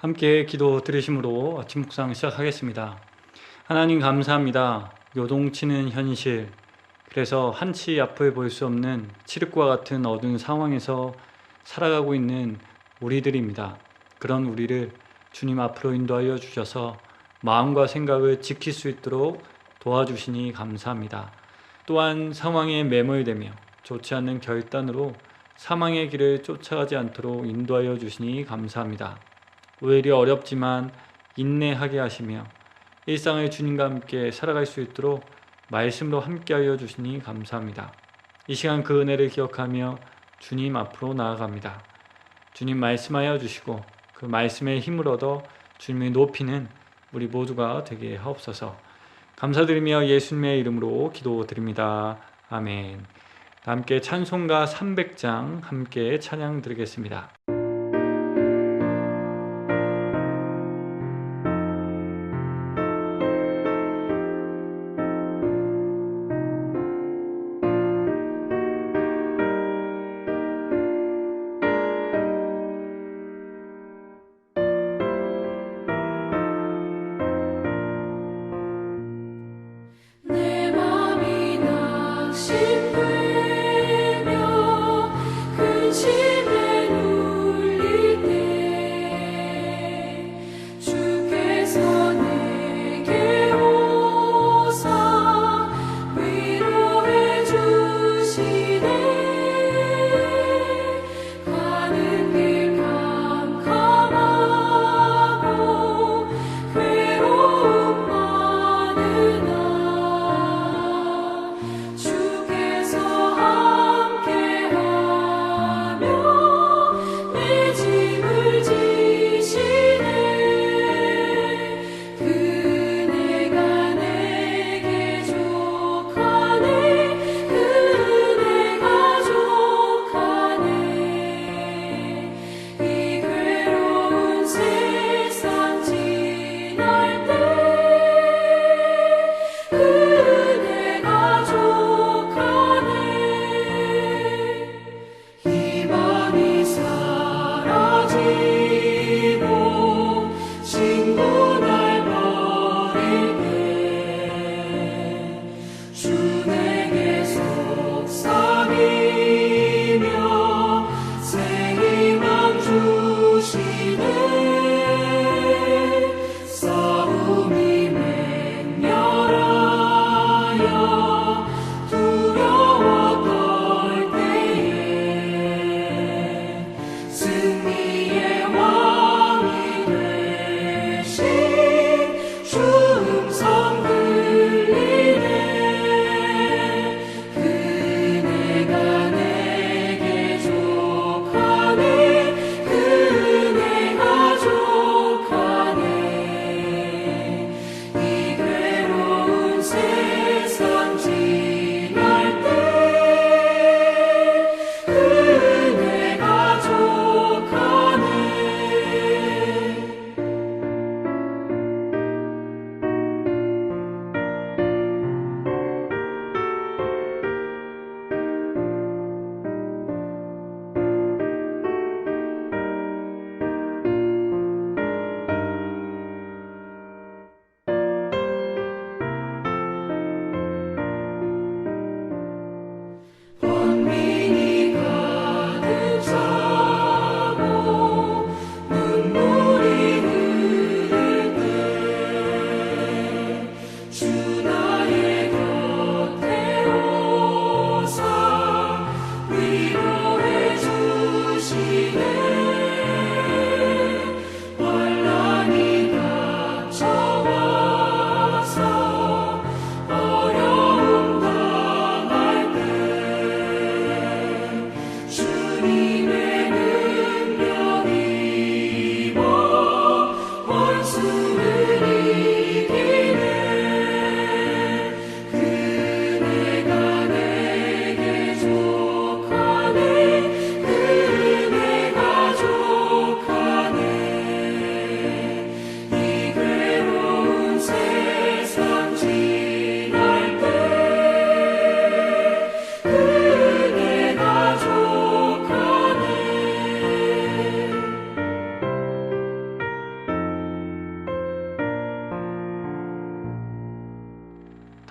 함께 기도 드리심으로 아침 묵상 시작하겠습니다. 하나님 감사합니다. 요동치는 현실, 그래서 한치 앞을 볼 수 없는 칠흑과 같은 어두운 상황에서 살아가고 있는 우리들입니다. 그런 우리를 주님 앞으로 인도하여 주셔서 마음과 생각을 지킬 수 있도록 도와주시니 감사합니다. 또한 상황에 매몰되며 좋지 않는 결단으로 사망의 길을 쫓아가지 않도록 인도하여 주시니 감사합니다. 오히려 어렵지만 인내하게 하시며 일상을 주님과 함께 살아갈 수 있도록 말씀으로 함께하여 주시니 감사합니다. 이 시간 그 은혜를 기억하며 주님 앞으로 나아갑니다. 주님 말씀하여 주시고 그 말씀의 힘을 얻어 주님을 높이는 우리 모두가 되게 하옵소서. 감사드리며 예수님의 이름으로 기도드립니다. 아멘. 함께 찬송가 300장 함께 찬양 드리겠습니다. 주께서 함께하며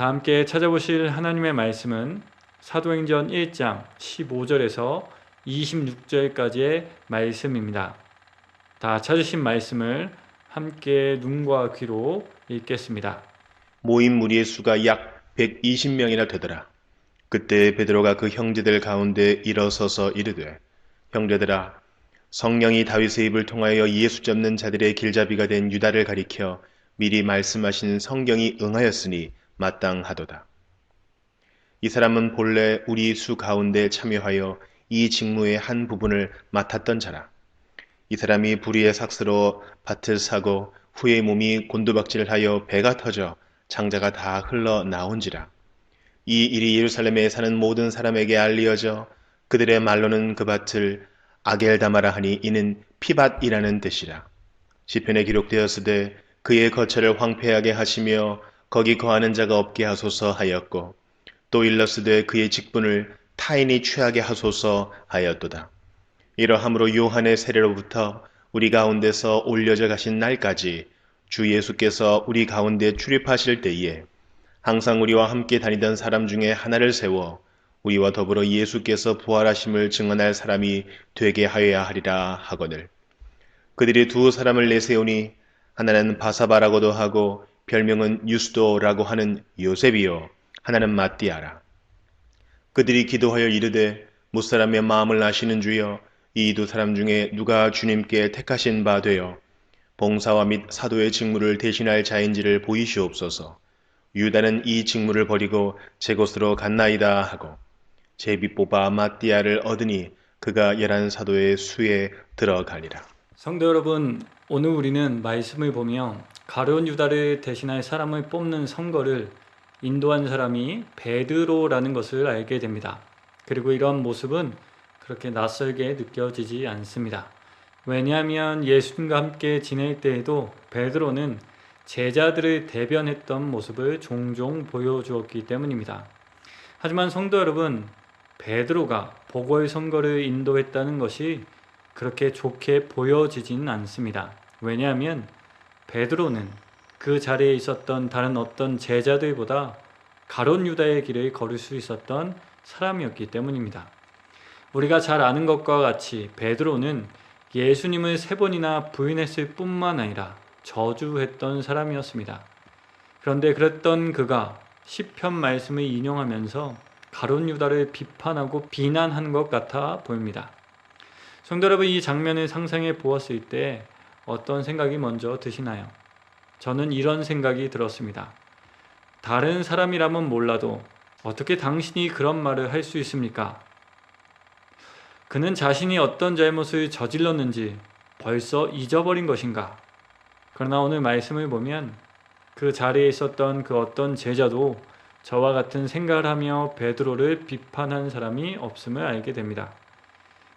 다 함께 찾아보실 하나님의 말씀은 사도행전 1장 15절에서 26절까지의 말씀입니다. 다 찾으신 말씀을 함께 눈과 귀로 읽겠습니다. 모인 무리의 수가 약 120명이나 되더라. 그때 베드로가 그 형제들 가운데 일어서서 이르되, 형제들아, 성령이 다윗의 입을 통하여 예수 잡는 자들의 길잡이가 된 유다를 가리켜 미리 말씀하신 성경이 응하였으니 마땅하도다. 이 사람은 본래 우리 수 가운데 참여하여 이 직무의 한 부분을 맡았던 자라. 이 사람이 불의의 삭스로 밭을 사고 후에 몸이 곤두박질하여 배가 터져 장자가 다 흘러나온지라. 이 일이 예루살렘에 사는 모든 사람에게 알리어져 그들의 말로는 그 밭을 아겔다마라 하니 이는 피밭이라는 뜻이라. 시편에 기록되었으되 그의 거처를 황폐하게 하시며 거기 거하는 자가 없게 하소서 하였고, 또 일렀으되 그의 직분을 타인이 취하게 하소서 하였도다. 이러함으로 요한의 세례로부터 우리 가운데서 올려져 가신 날까지 주 예수께서 우리 가운데 출입하실 때에 항상 우리와 함께 다니던 사람 중에 하나를 세워 우리와 더불어 예수께서 부활하심을 증언할 사람이 되게 하여야 하리라 하거늘. 그들이 두 사람을 내세우니 하나는 바사바라고도 하고 별명은 유스도라고 하는 요셉이요, 하나는 마띠아라. 그들이 기도하여 이르되, 무사람의 마음을 아시는 주여, 이 두 사람 중에 누가 주님께 택하신 바 되어 봉사와 및 사도의 직무를 대신할 자인지를 보이시옵소서. 유다는 이 직무를 버리고 제 곳으로 갔나이다 하고 제비 뽑아 마띠아를 얻으니 그가 11사도의 수에 들어가리라. 성도 여러분, 오늘 우리는 말씀을 보며 가룟 유다를 대신할 사람을 뽑는 선거를 인도한 사람이 베드로라는 것을 알게 됩니다. 그리고 이러한 모습은 그렇게 낯설게 느껴지지 않습니다. 왜냐하면 예수님과 함께 지낼 때에도 베드로는 제자들을 대변했던 모습을 종종 보여주었기 때문입니다. 하지만 성도 여러분, 베드로가 복음의 선거를 인도했다는 것이 그렇게 좋게 보여지지는 않습니다. 왜냐하면 베드로는 그 자리에 있었던 다른 어떤 제자들보다 가룟 유다의 길을 걸을 수 있었던 사람이었기 때문입니다. 우리가 잘 아는 것과 같이 베드로는 예수님을 3번이나 부인했을 뿐만 아니라 저주했던 사람이었습니다. 그런데 그랬던 그가 시편 말씀을 인용하면서 가룟 유다를 비판하고 비난한 것 같아 보입니다. 성도 여러분, 이 장면을 상상해 보았을 때 어떤 생각이 먼저 드시나요? 저는 이런 생각이 들었습니다. 다른 사람이라면 몰라도 어떻게 당신이 그런 말을 할 수 있습니까? 그는 자신이 어떤 잘못을 저질렀는지 벌써 잊어버린 것인가? 그러나 오늘 말씀을 보면 그 자리에 있었던 그 어떤 제자도 저와 같은 생각을 하며 베드로를 비판한 사람이 없음을 알게 됩니다.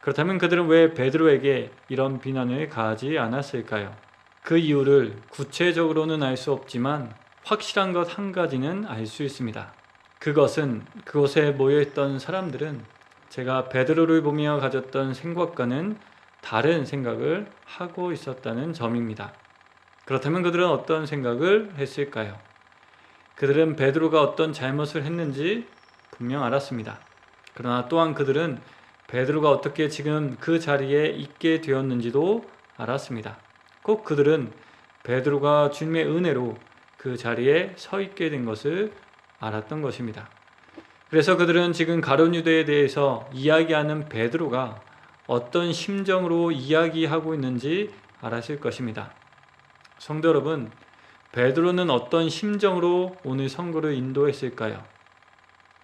그렇다면 그들은 왜 베드로에게 이런 비난을 가하지 않았을까요? 그 이유를 구체적으로는 알 수 없지만 확실한 것 한 가지는 알 수 있습니다. 그것은 그곳에 모여있던 사람들은 제가 베드로를 보며 가졌던 생각과는 다른 생각을 하고 있었다는 점입니다. 그렇다면 그들은 어떤 생각을 했을까요? 그들은 베드로가 어떤 잘못을 했는지 분명 알았습니다. 그러나 또한 그들은 베드로가 어떻게 지금 그 자리에 있게 되었는지도 알았습니다. 꼭 그들은 베드로가 주님의 은혜로 그 자리에 서 있게 된 것을 알았던 것입니다. 그래서 그들은 지금 가룟 유다에 대해서 이야기하는 베드로가 어떤 심정으로 이야기하고 있는지 알았을 것입니다. 성도 여러분, 베드로는 어떤 심정으로 오늘 선거를 인도했을까요?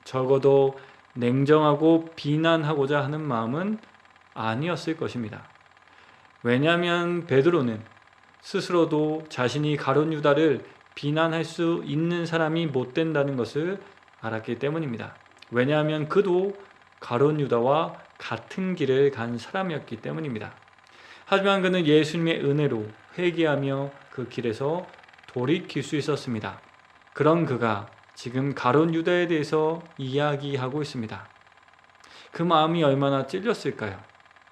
적어도 냉정하고 비난하고자 하는 마음은 아니었을 것입니다. 왜냐하면 베드로는 스스로도 자신이 가룟 유다를 비난할 수 있는 사람이 못 된다는 것을 알았기 때문입니다. 왜냐하면 그도 가룟 유다와 같은 길을 간 사람이었기 때문입니다. 하지만 그는 예수님의 은혜로 회개하며 그 길에서 돌이킬 수 있었습니다. 그런 그가 지금 가룟 유다에 대해서 이야기하고 있습니다. 그 마음이 얼마나 찔렸을까요?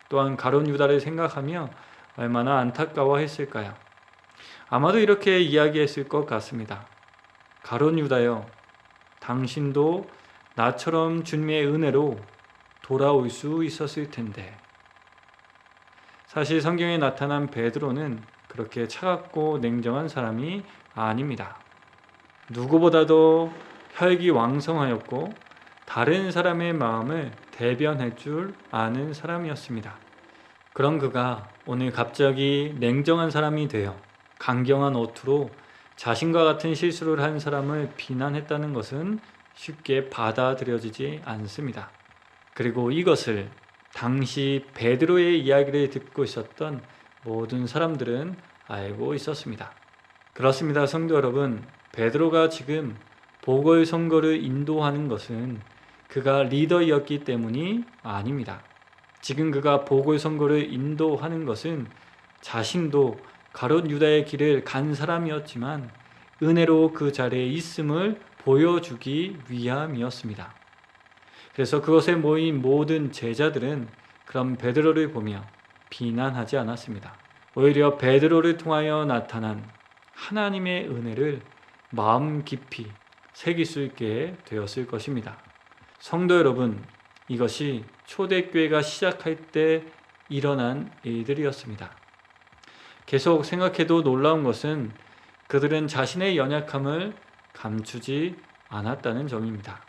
또한 가룟 유다를 생각하며 얼마나 안타까워했을까요? 아마도 이렇게 이야기했을 것 같습니다. 가룟 유다여, 당신도 나처럼 주님의 은혜로 돌아올 수 있었을 텐데. 사실 성경에 나타난 베드로는 그렇게 차갑고 냉정한 사람이 아닙니다. 누구보다도 혈기왕성하였고 다른 사람의 마음을 대변할 줄 아는 사람이었습니다. 그런 그가 오늘 갑자기 냉정한 사람이 되어 강경한 어투로 자신과 같은 실수를 한 사람을 비난했다는 것은 쉽게 받아들여지지 않습니다. 그리고 이것을 당시 베드로의 이야기를 듣고 있었던 모든 사람들은 알고 있었습니다. 그렇습니다. 성도 여러분, 베드로가 지금 보궐선거를 인도하는 것은 그가 리더였기 때문이 아닙니다. 지금 그가 보궐선거를 인도하는 것은 자신도 가룟 유다의 길을 간 사람이었지만 은혜로 그 자리에 있음을 보여주기 위함이었습니다. 그래서 그것에 모인 모든 제자들은 그런 베드로를 보며 비난하지 않았습니다. 오히려 베드로를 통하여 나타난 하나님의 은혜를 마음 깊이 새길 수 있게 되었을 것입니다. 성도 여러분, 이것이 초대교회가 시작할 때 일어난 일들이었습니다. 계속 생각해도 놀라운 것은 그들은 자신의 연약함을 감추지 않았다는 점입니다.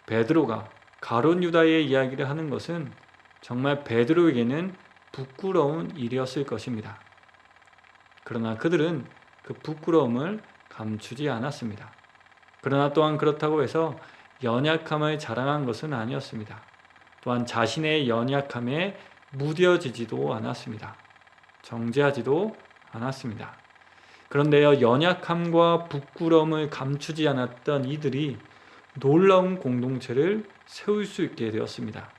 베드로가 가룟 유다의 이야기를 하는 것은 정말 베드로에게는 부끄러운 일이었을 것입니다. 그러나 그들은 그 부끄러움을 감추지 않았습니다. 그러나 또한 그렇다고 해서 연약함을 자랑한 것은 아니었습니다. 또한 자신의 연약함에 무뎌지지도 않았습니다. 정죄하지도 않았습니다. 그런데요, 연약함과 부끄러움을 감추지 않았던 이들이 놀라운 공동체를 세울 수 있게 되었습니다.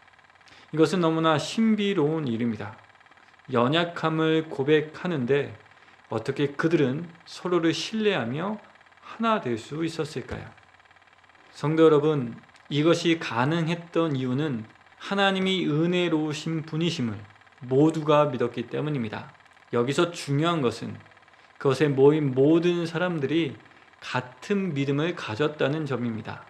이것은 너무나 신비로운 일입니다. 연약함을 고백하는데 어떻게 그들은 서로를 신뢰하며 하나 될 수 있었을까요? 성도 여러분, 이것이 가능했던 이유는 하나님이 은혜로우신 분이심을 모두가 믿었기 때문입니다. 여기서 중요한 것은 그것에 모인 모든 사람들이 같은 믿음을 가졌다는 점입니다.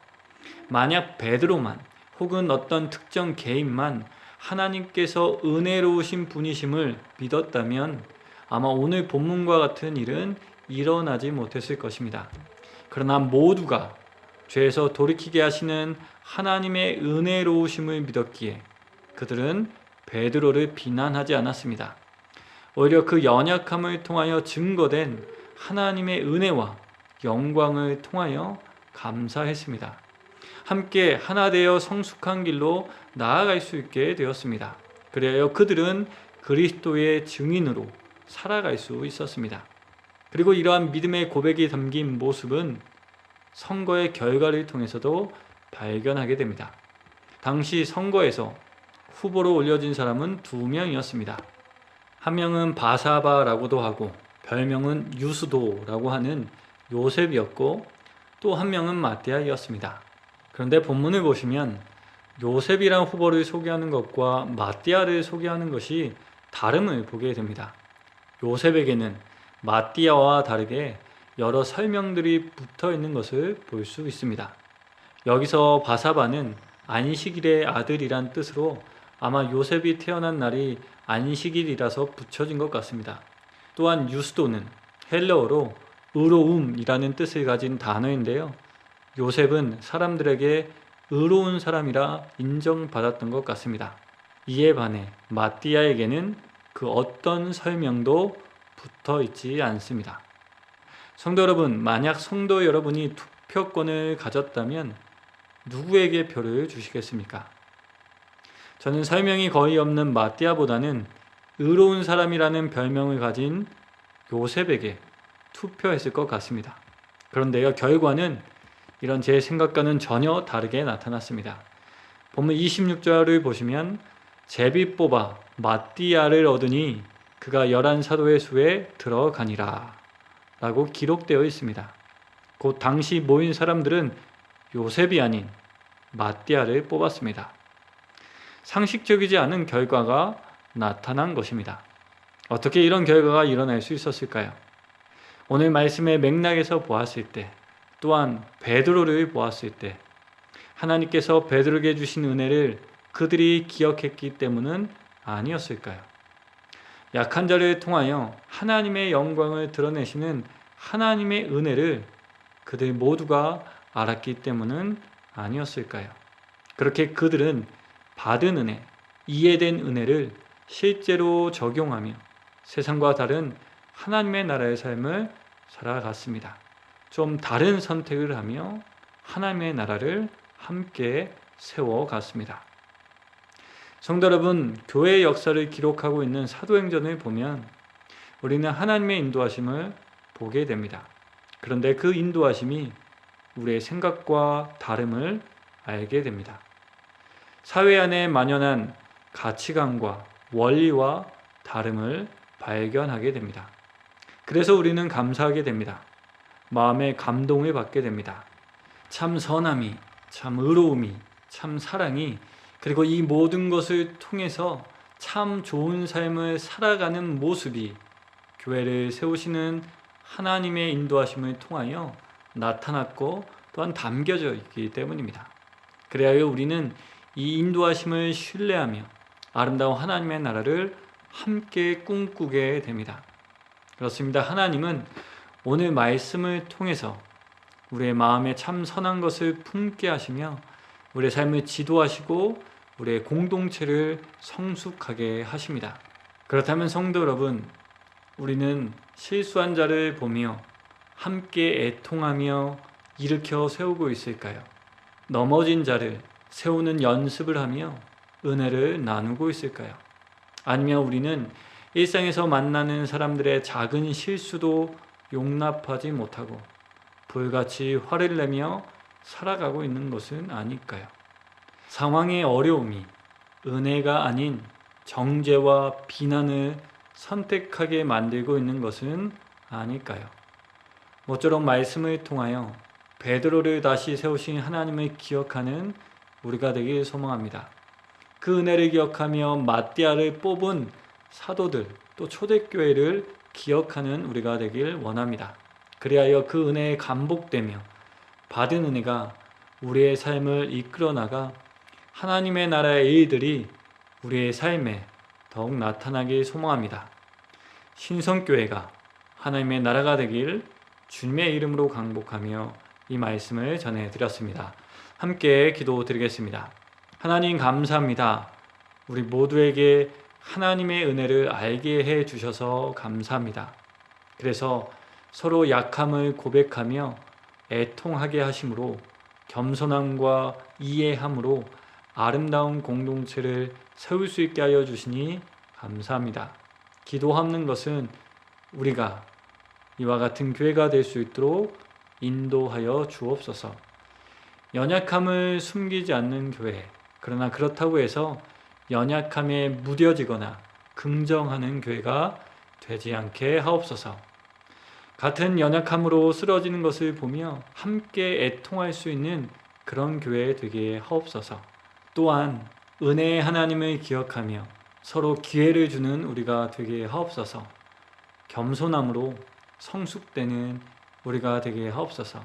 만약 베드로만 혹은 어떤 특정 개인만 하나님께서 은혜로우신 분이심을 믿었다면 아마 오늘 본문과 같은 일은 일어나지 못했을 것입니다. 그러나 모두가 죄에서 돌이키게 하시는 하나님의 은혜로우심을 믿었기에 그들은 베드로를 비난하지 않았습니다. 오히려 그 연약함을 통하여 증거된 하나님의 은혜와 영광을 통하여 감사했습니다. 함께 하나 되어 성숙한 길로 나아갈 수 있게 되었습니다. 그래야 그들은 그리스도의 증인으로 살아갈 수 있었습니다. 그리고 이러한 믿음의 고백이 담긴 모습은 선거의 결과를 통해서도 발견하게 됩니다. 당시 선거에서 후보로 올려진 사람은 2명이었습니다. 한 명은 바사바라고도 하고 별명은 유스도라고 하는 요셉이었고 또 한 명은 마띠아이었습니다. 그런데 본문을 보시면 요셉이란 후보를 소개하는 것과 마띠아를 소개하는 것이 다름을 보게 됩니다. 요셉에게는 마띠아와 다르게 여러 설명들이 붙어 있는 것을 볼 수 있습니다. 여기서 바사바는 안식일의 아들이란 뜻으로 아마 요셉이 태어난 날이 안식일이라서 붙여진 것 같습니다. 또한 유스도는 헬라어로 의로움이라는 뜻을 가진 단어인데요. 요셉은 사람들에게 의로운 사람이라 인정받았던 것 같습니다. 이에 반해 마띠아에게는 그 어떤 설명도 붙어 있지 않습니다. 성도 여러분, 만약 성도 여러분이 투표권을 가졌다면 누구에게 표를 주시겠습니까? 저는 설명이 거의 없는 마띠아보다는 의로운 사람이라는 별명을 가진 요셉에게 투표했을 것 같습니다. 그런데요, 결과는 이런 제 생각과는 전혀 다르게 나타났습니다. 본문 26절을 보시면 제비 뽑아 마띠아를 얻으니 그가 11사도의 수에 들어가니라 라고 기록되어 있습니다. 곧 당시 모인 사람들은 요셉이 아닌 마띠아를 뽑았습니다. 상식적이지 않은 결과가 나타난 것입니다. 어떻게 이런 결과가 일어날 수 있었을까요? 오늘 말씀의 맥락에서 보았을 때 또한 베드로를 보았을 때 하나님께서 베드로에게 주신 은혜를 그들이 기억했기 때문은 아니었을까요? 약한 자를 통하여 하나님의 영광을 드러내시는 하나님의 은혜를 그들 모두가 알았기 때문은 아니었을까요? 그렇게 그들은 받은 은혜, 이해된 은혜를 실제로 적용하며 세상과 다른 하나님의 나라의 삶을 살아갔습니다. 좀 다른 선택을 하며 하나님의 나라를 함께 세워갔습니다. 성도 여러분, 교회의 역사를 기록하고 있는 사도행전을 보면 우리는 하나님의 인도하심을 보게 됩니다. 그런데 그 인도하심이 우리의 생각과 다름을 알게 됩니다. 사회 안에 만연한 가치관과 원리와 다름을 발견하게 됩니다. 그래서 우리는 감사하게 됩니다. 마음의 감동을 받게 됩니다. 참 선함이, 참 의로움이, 참 사랑이, 그리고 이 모든 것을 통해서 참 좋은 삶을 살아가는 모습이 교회를 세우시는 하나님의 인도하심을 통하여 나타났고 또한 담겨져 있기 때문입니다. 그래야 우리는 이 인도하심을 신뢰하며 아름다운 하나님의 나라를 함께 꿈꾸게 됩니다. 그렇습니다. 하나님은 오늘 말씀을 통해서 우리의 마음에 참 선한 것을 품게 하시며 우리의 삶을 지도하시고 우리의 공동체를 성숙하게 하십니다. 그렇다면 성도 여러분, 우리는 실수한 자를 보며 함께 애통하며 일으켜 세우고 있을까요? 넘어진 자를 세우는 연습을 하며 은혜를 나누고 있을까요? 아니면 우리는 일상에서 만나는 사람들의 작은 실수도 용납하지 못하고 불같이 화를 내며 살아가고 있는 것은 아닐까요? 상황의 어려움이 은혜가 아닌 정죄와 비난을 선택하게 만들고 있는 것은 아닐까요? 모쪼록 말씀을 통하여 베드로를 다시 세우신 하나님을 기억하는 우리가 되길 소망합니다. 그 은혜를 기억하며 마띠아를 뽑은 사도들, 또 초대교회를 기억하는 우리가 되길 원합니다. 그리하여 그 은혜에 감복되며 받은 은혜가 우리의 삶을 이끌어 나가 하나님의 나라의 일들이 우리의 삶에 더욱 나타나길 소망합니다. 신성교회가 하나님의 나라가 되길 주님의 이름으로 강복하며 이 말씀을 전해드렸습니다. 함께 기도드리겠습니다. 하나님 감사합니다. 우리 모두에게 하나님의 은혜를 알게 해주셔서 감사합니다. 그래서 서로 약함을 고백하며 애통하게 하심으로 겸손함과 이해함으로 아름다운 공동체를 세울 수 있게 하여 주시니 감사합니다. 기도하는 것은 우리가 이와 같은 교회가 될 수 있도록 인도하여 주옵소서. 연약함을 숨기지 않는 교회, 그러나 그렇다고 해서 연약함에 무뎌지거나 긍정하는 교회가 되지 않게 하옵소서. 같은 연약함으로 쓰러지는 것을 보며 함께 애통할 수 있는 그런 교회 되게 하옵소서. 또한 은혜의 하나님을 기억하며 서로 기회를 주는 우리가 되게 하옵소서. 겸손함으로 성숙되는 우리가 되게 하옵소서.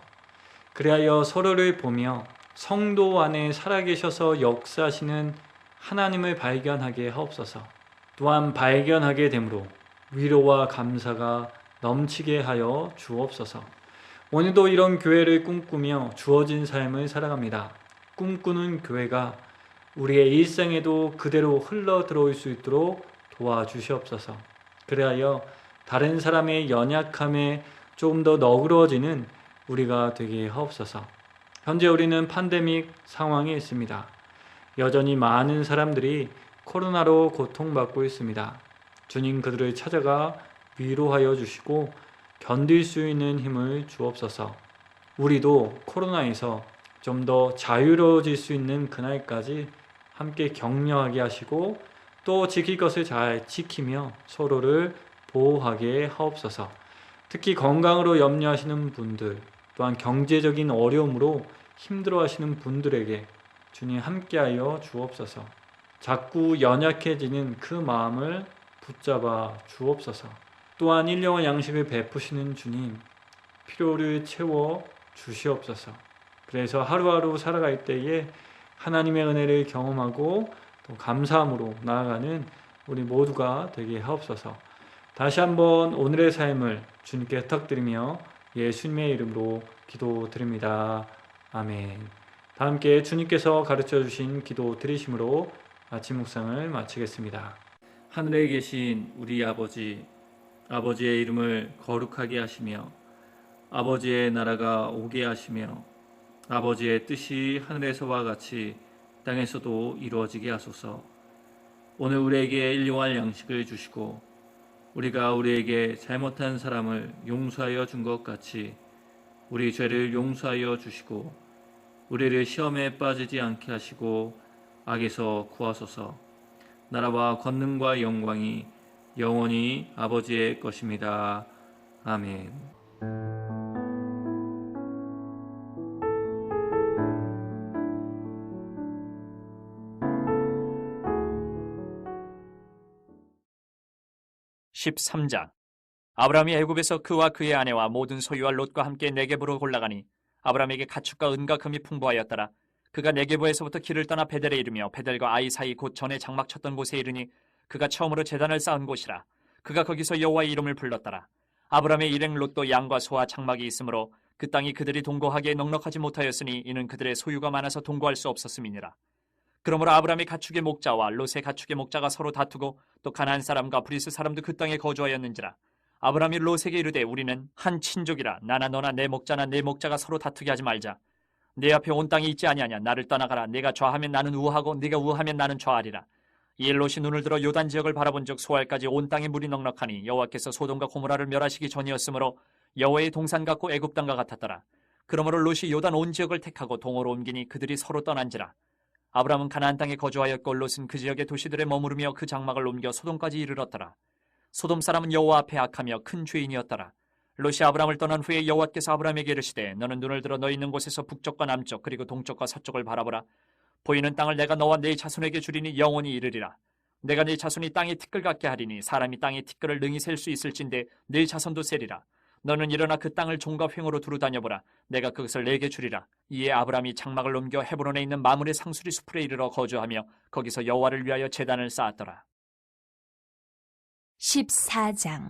그리하여 서로를 보며 성도 안에 살아계셔서 역사하시는 하나님을 발견하게 하옵소서. 또한 발견하게 되므로 위로와 감사가 넘치게 하여 주옵소서. 오늘도 이런 교회를 꿈꾸며 주어진 삶을 살아갑니다. 꿈꾸는 교회가 우리의 일상에도 그대로 흘러 들어올 수 있도록 도와주시옵소서. 그리하여 다른 사람의 연약함에 조금 더 너그러워지는 우리가 되게 하옵소서. 현재 우리는 팬데믹 상황에 있습니다. 여전히 많은 사람들이 코로나로 고통받고 있습니다. 주님 그들을 찾아가 위로하여 주시고 견딜 수 있는 힘을 주옵소서. 우리도 코로나에서 좀 더 자유로워질 수 있는 그날까지 함께 격려하게 하시고 또 지킬 것을 잘 지키며 서로를 보호하게 하옵소서. 특히 건강으로 염려하시는 분들, 또한 경제적인 어려움으로 힘들어하시는 분들에게 주님 함께하여 주옵소서. 자꾸 연약해지는 그 마음을 붙잡아 주옵소서. 또한 일용할 양식을 베푸시는 주님, 필요를 채워 주시옵소서. 그래서 하루하루 살아갈 때에 하나님의 은혜를 경험하고 또 감사함으로 나아가는 우리 모두가 되게 하옵소서. 다시 한번 오늘의 삶을 주님께 부탁드리며 예수님의 이름으로 기도드립니다. 아멘. 다 함께 주님께서 가르쳐 주신 기도 드리심으로 아침 묵상을 마치겠습니다. 하늘에 계신 우리 아버지, 아버지의 이름을 거룩하게 하시며 아버지의 나라가 오게 하시며 아버지의 뜻이 하늘에서와 같이 땅에서도 이루어지게 하소서. 오늘 우리에게 일용할 양식을 주시고 우리가 우리에게 잘못한 사람을 용서하여 준 것 같이 우리 죄를 용서하여 주시고 우리를 시험에 빠지지 않게 하시고 악에서 구하소서. 나라와 권능과 영광이 영원히 아버지의 것입니다. 아멘. (13장) 아브라함이 애굽에서 그와 그의 아내와 모든 소유와 롯과 함께 네게부로 올라가니 아브라함에게 가축과 은과 금이 풍부하였더라. 그가 네게부에서부터 길을 떠나 베델에 이르며 베델과 아이 사이 곧 전에 장막 쳤던 곳에 이르니 그가 처음으로 제단을 쌓은 곳이라. 그가 거기서 여호와의 이름을 불렀더라. 아브라함의 일행 롯도 양과 소와 장막이 있으므로 그 땅이 그들이 동거하기에 넉넉하지 못하였으니 이는 그들의 소유가 많아서 동거할 수 없었음이니라. 그러므로 아브라함의 가축의 목자와 롯의 가축의 목자가 서로 다투고 또 가나안 사람과 브리스 사람도 그 땅에 거주하였는지라. 아브라함이 롯에게 이르되 우리는 한 친족이라 나나 너나 내 목자나 내 목자가 서로 다투게 하지 말자. 내 앞에 온 땅이 있지 아니하냐. 나를 떠나가라. 네가 좌하면 나는 우하고 네가 우하면 나는 좌하리라. 이에 롯이 눈을 들어 요단 지역을 바라본즉 소알까지 온 땅에 물이 넉넉하니 여호와께서 소돔과 고모라를 멸하시기 전이었으므로 여호와의 동산 같고 애굽 땅과 같았더라. 그러므로 롯이 요단 온 지역을 택하고 동으로 옮기니 그들이 서로 떠난지라. 아브라함은 가나안 땅에 거주하였고 롯은 그 지역의 도시들에 머무르며 그 장막을 옮겨 소돔까지 이르렀더라. 소돔 사람은 여호와 앞에 악하며 큰 죄인이었더라. 롯이 아브라함을 떠난 후에 여호와께서 아브라함에게 이르시되 너는 눈을 들어 너 있는 곳에서 북쪽과 남쪽 그리고 동쪽과 서쪽을 바라보라. 보이는 땅을 내가 너와 네 자손에게 주리니 영원히 이르리라. 내가 네 자손이 땅의 티끌 같게 하리니 사람이 땅의 티끌을 능히 셀 수 있을진데 네 자손도 세리라. 너는 일어나 그 땅을 종과 횡으로 두루 다녀보라. 내가 그것을 내게 주리라. 이에 아브라함이 장막을 옮겨 헤브론에 있는 마므레 상수리 수풀에 이르러 거주하며 거기서 여호와를 위하여 제단을 쌓았더라. 14장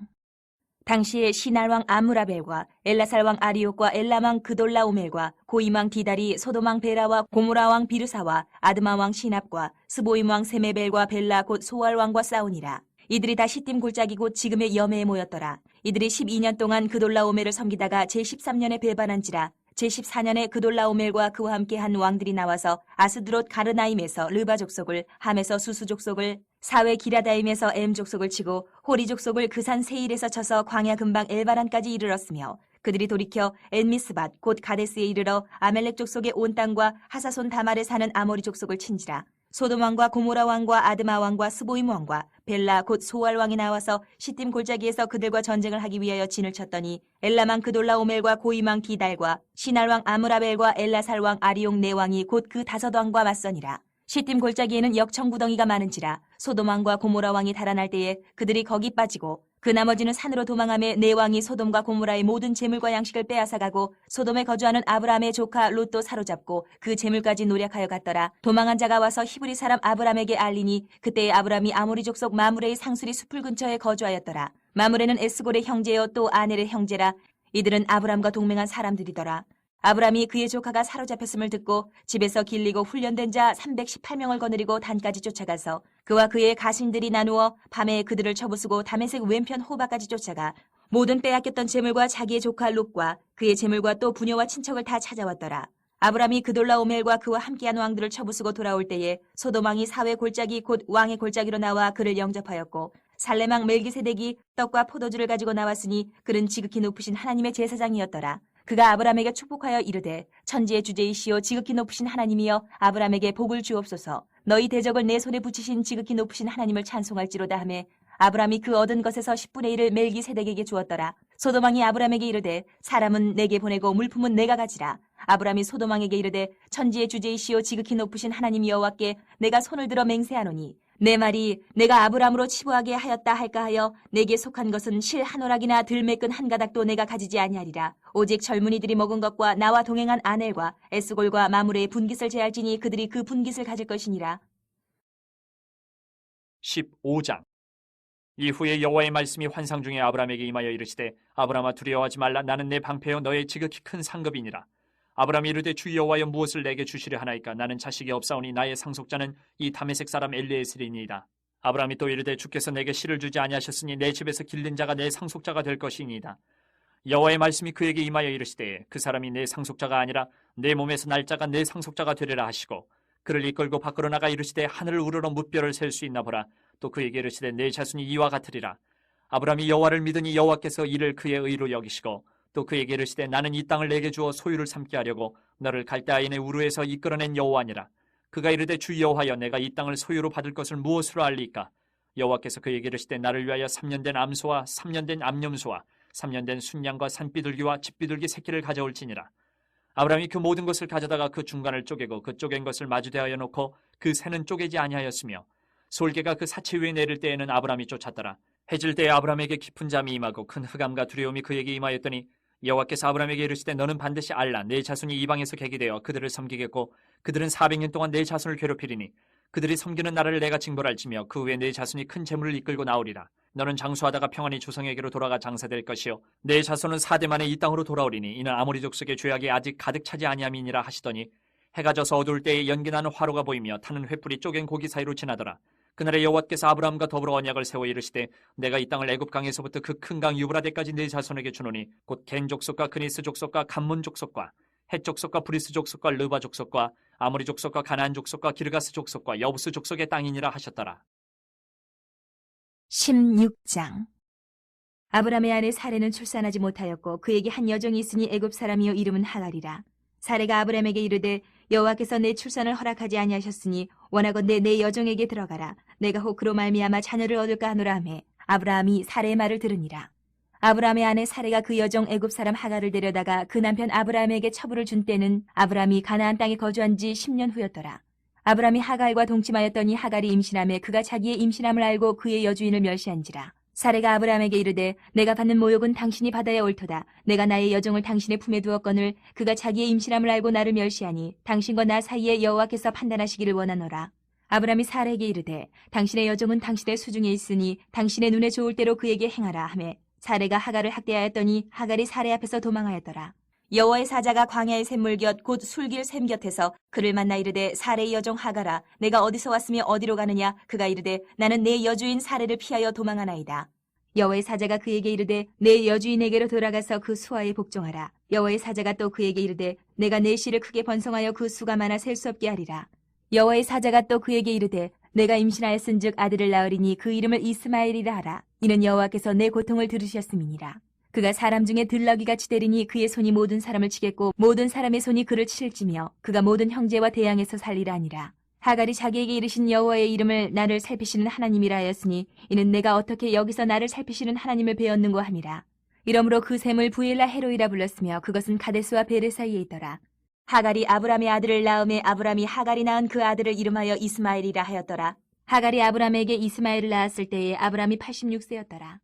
당시에 시날왕 아므라벨과 엘라살왕 아리옥과 엘람왕 그돌라오멜과 고임왕 디달이 소돔왕 베라와 고모라왕 비르사와 아드마왕 시납과 스보임왕 세메벨과 벨라 곧 소알왕과 싸우니라. 이들이 다 시딤 골짜기 곧 지금의 여매에 모였더라. 이들이 12년 동안 그돌라오멜을 섬기다가 제13년에 배반한지라. 제14년에 그돌라오멜과 그와 함께 한 왕들이 나와서 아스드롯 가르나임에서 르바 족속을, 함에서 수수 족속을, 사웨 기라다임에서 엠 족속을 치고 호리 족속을 그 산 세일에서 쳐서 광야 근방 엘바란까지 이르렀으며 그들이 돌이켜 엔미스밭 곧 가데스에 이르러 아멜렉 족속의 온 땅과 하사손 다말에 사는 아모리 족속을 친지라. 소돔 왕과 고모라 왕과 아드마 왕과 스보임 왕과 벨라 곧 소알 왕이 나와서 시딤 골짜기에서 그들과 전쟁을 하기 위하여 진을 쳤더니 엘라망 그돌라오멜과 고임왕 기달과 시날왕 아므라벨과 엘라살 왕 아리옥 네 왕이 곧 그 5 왕과 맞서니라. 시딤 골짜기에는 역청구덩이가 많은지라. 소돔 왕과 고모라 왕이 달아날 때에 그들이 거기 빠지고 그 나머지는 산으로 도망하며 네 왕이 소돔과 고모라의 모든 재물과 양식을 빼앗아가고 소돔에 거주하는 아브라함의 조카 롯도 사로잡고 그 재물까지 노략하여 갔더라. 도망한 자가 와서 히브리 사람 아브라함에게 알리니 그때에 아브라함이 아모리 족속 마므레의 상수리 수풀 근처에 거주하였더라. 마므레는 에스골의 형제요 또 아넬의 형제라. 이들은 아브라함과 동맹한 사람들이더라. 아브라함이 그의 조카가 사로잡혔음을 듣고 집에서 길리고 훈련된 자 318명을 거느리고 단까지 쫓아가서 그와 그의 가신들이 나누어 밤에 그들을 쳐부수고 다메섹 왼편 호바까지 쫓아가 모든 빼앗겼던 재물과 자기의 조카 롯과 그의 재물과 또 부녀와 친척을 다 찾아왔더라. 아브라함이 그돌라오멜과 그와 함께한 왕들을 쳐부수고 돌아올 때에 소돔 왕이 사회 골짜기 곧 왕의 골짜기로 나와 그를 영접하였고 살레망 멜기세덱이 떡과 포도주를 가지고 나왔으니 그는 지극히 높으신 하나님의 제사장이었더라. 그가 아브라함에게 축복하여 이르되 천지의 주제이시오 지극히 높으신 하나님이여 아브라함에게 복을 주옵소서. 너희 대적을 내 손에 붙이신 지극히 높으신 하나님을 찬송할지로다 하며 아브라함이 그 얻은 것에서 10분의 1을 멜기세덱에게 주었더라. 소돔 왕이 아브라함에게 이르되 사람은 내게 보내고 물품은 내가 가지라. 아브라함이 소돔 왕에게 이르되 천지의 주제이시오 지극히 높으신 하나님 여호와께 내가 손을 들어 맹세하노니 내 말이 내가 아브람으로 치부하게 하였다 할까 하여 내게 속한 것은 실 한 오락이나 들매끈 한 가닥도 내가 가지지 아니하리라. 오직 젊은이들이 먹은 것과 나와 동행한 아넬과 에스골과 마므레의 분깃을 제할지니 그들이 그 분깃을 가질 것이니라. 15장. 이후에 여호와의 말씀이 환상 중에 아브람에게 임하여 이르시되 아브람아 두려워하지 말라. 나는 내 방패여 너의 지극히 큰 상급이니라. 아브람이 이르되 주 여호와여 무엇을 내게 주시려 하나이까. 나는 자식이 없사오니 나의 상속자는 이 다메섹 사람 엘리에셀이니이다. 아브람이 또 이르되 주께서 내게 씨를 주지 아니하셨으니 내 집에서 기른 자가 내 상속자가 될 것이니이다. 여호와의 말씀이 그에게 임하여 이르시되 그 사람이 내 상속자가 아니라 내 몸에서 날 자가 내 상속자가 되리라 하시고 그를 이끌고 밖으로 나가 이르시되 하늘을 우러러 뭇별을 셀 수 있나 보라. 또 그에게 이르시되 내 자손이 이와 같으리라. 아브람이 여호와를 믿으니 여호와께서 이를 그의 의로 여기시고 또 그에게 이르시되 나는 이 땅을 내게 주어 소유를 삼게 하려고 너를 갈대아인의 우르에서 이끌어낸 여호와니라. 그가 이르되 주 여호와여 내가 이 땅을 소유로 받을 것을 무엇으로 알리까. 여호와께서 그에게 이르시되 나를 위하여 3년 된 암소와 3년 된 암염소와 3년 된 순양과 산비둘기와 집비둘기 새끼를 가져올지니라. 아브람이 그 모든 것을 가져다가 그 중간을 쪼개고 그 쪼갠 것을 마주대하여 놓고 그 새는 쪼개지 아니하였으며 솔개가 그 사치 위에 내릴 때에는 아브람이 쫓았더라. 해질 때에 아브람에게 깊은 잠이 임하고 큰 흑암과 두려움이 그에게 임하였더니 여호와께서 아브람에게 이르시되 너는 반드시 알라. 내 자손이 이방에서 객이되어 그들을 섬기겠고 그들은 400년 동안 내 자손을 괴롭히리니 그들이 섬기는 나라를 내가 징벌할지며 그 후에 내 자손이 큰 재물을 이끌고 나오리라. 너는 장수하다가 평안히 조상에게로 돌아가 장사될 것이요 내 자손은 4대 만에 이 땅으로 돌아오리니 이는 아모리 족속의 죄악이 아직 가득 차지 아니함이니라 하시더니 해가 져서 어두울 때에 연기나는 화로가 보이며 타는 횃불이 쪼갠 고기 사이로 지나더라. 그날에 여호와께서 아브람과 더불어 언약을 세워 이르시되 내가 이 땅을 애굽 강에서부터 그 큰 강 유브라데까지 네 자손에게 주노니 곧 겐 족속과 그니스 족속과 감문 족속과 헷 족속과 브리스 족속과 르바 족속과 아모리 족속과 가나안 족속과 기르가스 족속과 여부스 족속의 땅이니라 하셨더라. 16장. 아브람의 아내 사레는 출산하지 못하였고 그에게 한 여종이 있으니 애굽 사람이요 이름은 하갈이라. 사레가 아브람에게 이르되 여호와께서 내 출산을 허락하지 아니하셨으니 원하건대 내 여종에게 들어가라. 내가 혹 그로 말미암아 자녀를 얻을까 하노라 하매 아브라함이 사레의 말을 들으니라. 아브라함의 아내 사레가 그 여종 애굽 사람 하갈을 데려다가 그 남편 아브라함에게 처부를 준 때는 아브라함이 가나안 땅에 거주한 지 10년 후였더라. 아브라함이 하갈과 동침하였더니 하갈이 임신하매 그가 자기의 임신함을 알고 그의 여주인을 멸시한지라. 사레가 아브라함에게 이르되 내가 받는 모욕은 당신이 받아야 옳도다. 내가 나의 여종을 당신의 품에 두었거늘 그가 자기의 임신함을 알고 나를 멸시하니 당신과 나 사이에 여호와께서 판단하시기를 원하노라. 아브라함이 사레에게 이르되 당신의 여종은 당신의 수중에 있으니 당신의 눈에 좋을 대로 그에게 행하라 하매 사레가 하갈을 학대하였더니 하갈이 사레 앞에서 도망하였더라. 여호와의 사자가 광야의 샘물 곁 곧 술길 샘 곁에서 그를 만나 이르되 사레의 여종 하갈아 내가 어디서 왔으며 어디로 가느냐. 그가 이르되 나는 내 여주인 사레를 피하여 도망하나이다. 여호와의 사자가 그에게 이르되 내 여주인에게로 돌아가서 그 수하에 복종하라. 여호와의 사자가 또 그에게 이르되 내가 내 씨를 크게 번성하여 그 수가 많아 셀 수 없게 하리라. 여호와의 사자가 또 그에게 이르되 내가 임신하였은즉 아들을 낳으리니 그 이름을 이스마엘이라 하라. 이는 여호와께서 내 고통을 들으셨음이니라. 그가 사람 중에 들러기같이 되리니 그의 손이 모든 사람을 치겠고 모든 사람의 손이 그를 칠지며 그가 모든 형제와 대항에서 살리라 하니라. 하갈이 자기에게 이르신 여호와의 이름을 나를 살피시는 하나님이라 하였으니 이는 내가 어떻게 여기서 나를 살피시는 하나님을 배웠는고 함이라. 이러므로 그 샘을 부엘라 헤로이라 불렀으며 그것은 가데스와 베레 사이에 있더라. 하갈이 아브람의 아들을 낳음에 아브람이 하갈이 낳은 그 아들을 이름하여 이스마엘이라 하였더라. 하갈이 아브람에게 이스마엘을 낳았을 때에 아브람이 86세였더라.